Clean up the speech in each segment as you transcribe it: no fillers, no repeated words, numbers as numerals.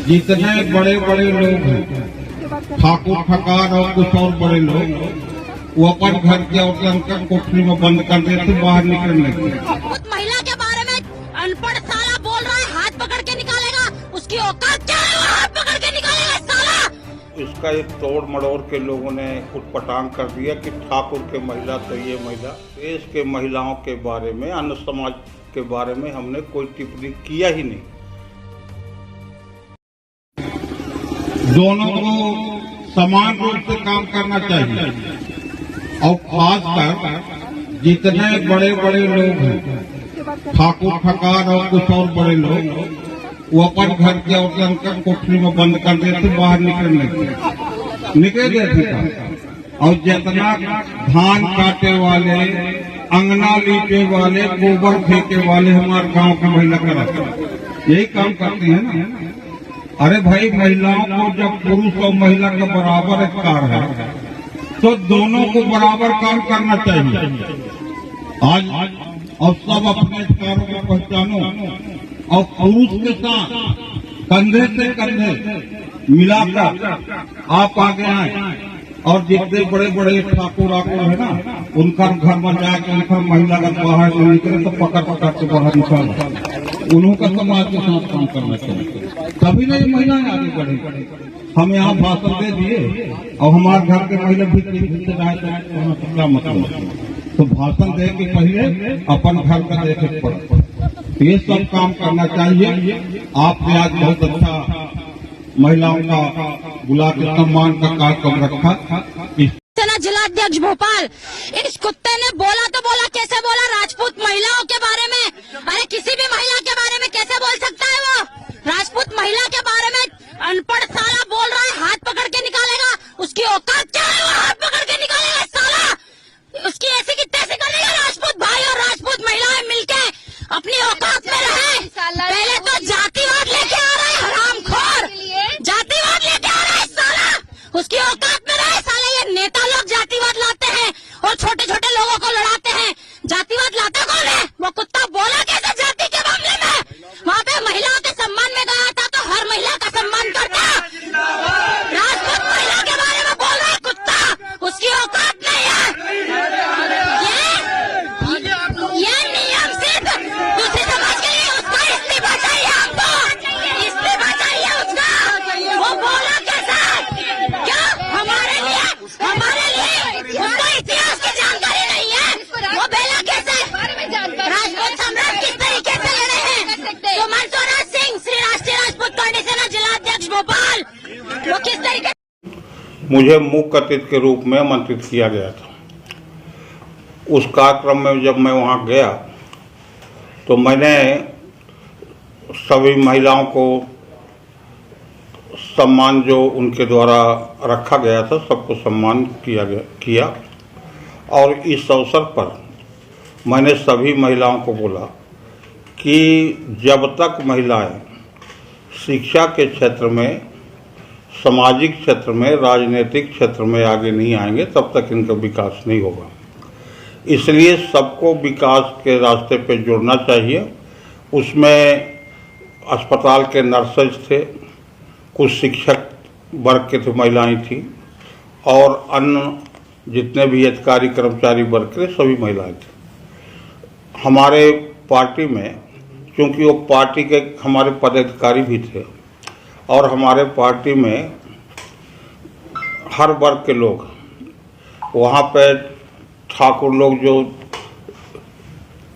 जितने बड़े बड़े लोग हैं, ठाकुर ठकार और कुछ और बड़े लोग, वो अपन घर के औरतन कर कोठरी में बंद कर देते बाहर निकलने के। महिला के बारे में अनपढ़ साला बोल रहा है, हाथ पकड़ के निकालेगा, उसकी औकात क्या है, वो हाथ पकड़ के निकालेगा साला। इसका एक तोड़ मड़ोड़ के लोगों ने उटपटांग कर दिया कि ठाकुर के महिला तो ये महिला। देश के महिलाओं के बारे में, अन्य समाज के बारे में हमने कोई टिप्पणी किया ही नहीं। दोनों को समान रूप से काम करना चाहिए और खासकर जितने बड़े बड़े लोग हैं, ठाकुर ठकार और कुछ और बड़े लोग, वो अपन घर के औरतन कर कोठरी में बंद कर देते बाहर निकलने के, निकल देते। और जितना धान काटे वाले, अंगना लीपे वाले, गोबर फेंके वाले हमारे गांव की महिला कराते यही काम करते हैं ना। अरे भाई, महिलाओं को जब पुरुष और महिला का बराबर अधिकार है तो दोनों को बराबर काम करना चाहिए। आज और सब अपने अधिकारों को पहचानो और पुरुष के साथ कंधे से कंधे मिलाकर आप आगे आए और जितने बड़े बड़े ठाकुर है ना, उनका घर में जाकर उनका महिला का बाहर निकले तो पकड़ के बाहर निकाल, उन्हों का समाज के साथ काम करना चाहिए, तभी नहीं महिलाएं आगे बढ़ेंगी। हम यहाँ भाषण दे दिए और हमारे घर के महिला भी क्या मतलब, तो भाषण दे के पहले अपन घर का देखे पड़े, ये सब काम करना चाहिए। आपने आज बहुत अच्छा महिलाओं का बुला के सम्मान का कार्यक्रम रखा। सेना जिलाध्यक्ष भोपाल, इस कुत्ते ने बोला तो बोला, कैसे बोला राजपूत महिलाओं के बारे में। अरे किसी भी महिला के बारे में कैसे बोल सकता है वो? राजपूत महिला के बारे में अनपढ़ साला बोल रहा है, हाथ पकड़ के निकालेगा, उसकी औकात क्या है, वो हाथ पकड़ के निकालेगा साला। उसकी ऐसी की तैसी करेगा। राजपूत भाई और राजपूत महिलाएं मिलके अपनी औकात में रहे। पहले तो जातिवाद लेके आ रहा है हरामखोर, जातिवाद लेके आ रहा है साला, उसकी औकात में रहे साले। ये नेता लोग जातिवाद लाते हैं और छोटे छोटे लोगों को लड़ाते हैं। जातिवाद लाता कौन है? वो कुत्ता बोला कैसे जाति के मामले में? वहाँ पे महिलाओं के सम्मान में गया था तो हर महिला का सम्मान करता। राजपूत महिला के बारे में बोल रहा है कुत्ता, उसकी औकात नहीं है। ये नियम सिर्फ दूसरे समाज के लिए, उसका इस्तीफा चाहिए, हमको इस्तीफा चाहिए उसका। वो बोला कैसा? क्या हमारे लिए उसका इतिहास की जानकारी नहीं है? वो बेला कैसे? राजपूत सम्राट किस तरीके से लड़े हैं? सुमन स्वराज सिंह, श्री राष्ट्रीय राजपूत कांडी सेना जिलाध्यक्ष भोपाल, वो किस तरीके? मुझे मुख्य अतिथि के रूप में आमंत्रित किया गया था। उस कार्यक्रम में जब मैं वहाँ गया तो मैंने सभी महिलाओं को सम्मान जो उनके द्वारा रखा गया था, सबको सम्मान किया। और इस अवसर पर मैंने सभी महिलाओं को बोला कि जब तक महिलाएं शिक्षा के क्षेत्र में, सामाजिक क्षेत्र में, राजनीतिक क्षेत्र में आगे नहीं आएंगे तब तक इनका विकास नहीं होगा। इसलिए सबको विकास के रास्ते पे जुड़ना चाहिए। उसमें अस्पताल के नर्सेज थे, कुछ शिक्षक वर्ग के थे, महिलाएं थी, और अन्य जितने भी अधिकारी कर्मचारी वर्ग के सभी महिलाएं थी। हमारे पार्टी में, क्योंकि वो पार्टी के हमारे पदाधिकारी भी थे और हमारे पार्टी में हर वर्ग के लोग, वहाँ पे ठाकुर लोग जो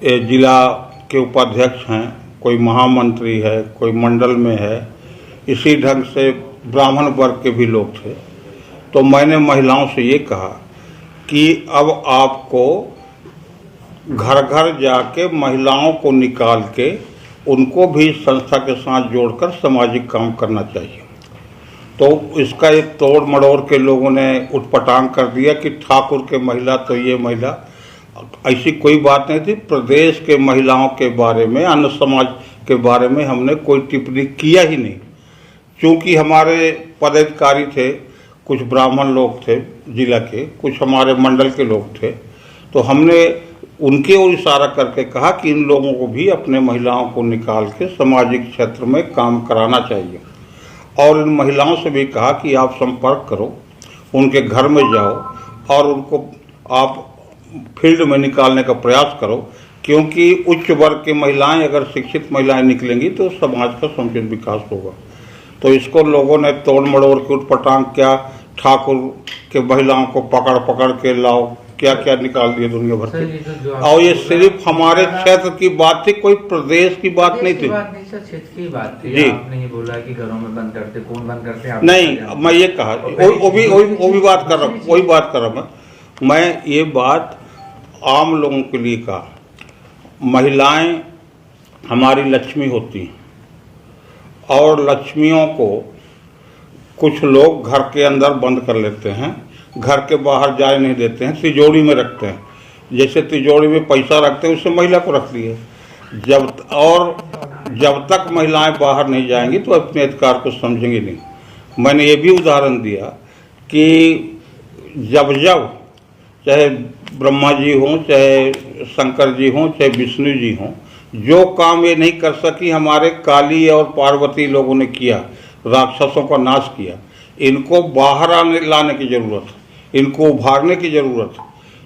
जिला के उपाध्यक्ष हैं, कोई महामंत्री है, कोई मंडल में है, इसी ढंग से ब्राह्मण वर्ग के भी लोग थे। तो मैंने महिलाओं से ये कहा कि अब आपको घर घर जाके महिलाओं को निकाल के उनको भी संस्था के साथ जोड़कर सामाजिक काम करना चाहिए। तो इसका एक तोड़ मड़ोड़ के लोगों ने उटपटांग कर दिया कि ठाकुर के महिला तो ये महिला। ऐसी कोई बात नहीं थी। प्रदेश के महिलाओं के बारे में, अन्य समाज के बारे में हमने कोई टिप्पणी किया ही नहीं। क्योंकि हमारे पदाधिकारी थे, कुछ ब्राह्मण लोग थे जिला के, कुछ हमारे मंडल के लोग थे, तो हमने उनके ओर इशारा करके कहा कि इन लोगों को भी अपने महिलाओं को निकाल के सामाजिक क्षेत्र में काम कराना चाहिए। और इन महिलाओं से भी कहा कि आप संपर्क करो, उनके घर में जाओ और उनको आप फील्ड में निकालने का प्रयास करो, क्योंकि उच्च वर्ग की महिलाएं अगर शिक्षित महिलाएं निकलेंगी तो समाज का समुचित विकास होगा। तो इसको लोगों ने तोड़ मड़ोड़ के उठपटांग किया, ठाकुर के महिलाओं को पकड़ पकड़ के लाओ, क्या क्या निकाल दिए दुनिया भर के। और ये सिर्फ हमारे क्षेत्र की बात थी, कोई प्रदेश की बात नहीं थी। सर क्षेत्र की बात थी जी। आपने ये बोला कि घरों में बंद करते, कौन बंद करते आप नहीं, मैं ये कहा वो भी बात कर रहा हूँ, वही बात कर रहा हूँ मैं ये बात आम लोगों के लिए कहा। महिलाएं हमारी लक्ष्मी होती हैं और लक्ष्मियों को कुछ लोग घर के अंदर बंद कर लेते हैं, घर के बाहर जाने नहीं देते हैं, तिजोरी में रखते हैं। जैसे तिजोरी में पैसा रखते हैं, उससे महिला को रख दिए। जब तक महिलाएं बाहर नहीं जाएंगी तो अपने अधिकार को समझेंगी नहीं। मैंने ये भी उदाहरण दिया कि जब चाहे ब्रह्मा जी हों, चाहे शंकर जी हों, चाहे विष्णु जी हों, जो काम ये नहीं कर सकी हमारे काली और पार्वती लोगों ने किया, राक्षसों का नाश किया, इनको बाहर लाने की जरूरत है, इनको उभारने की जरूरत है।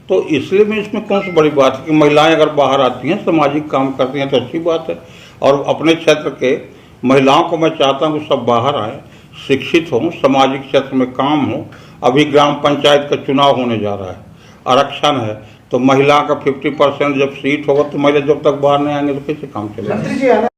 तो इसलिए मैं इसमें कौन सी बड़ी बात है कि महिलाएं अगर बाहर आती हैं, सामाजिक काम करती हैं तो अच्छी बात है। और अपने क्षेत्र के महिलाओं को मैं चाहता हूँ कि सब बाहर आए, शिक्षित हों, सामाजिक क्षेत्र में काम हो। अभी ग्राम पंचायत का चुनाव होने जा रहा है, आरक्षण है, तो महिला का 50% जब सीट होगा तो महिला जब तक बाहर नहीं आएंगे तो कैसे काम चलेगा।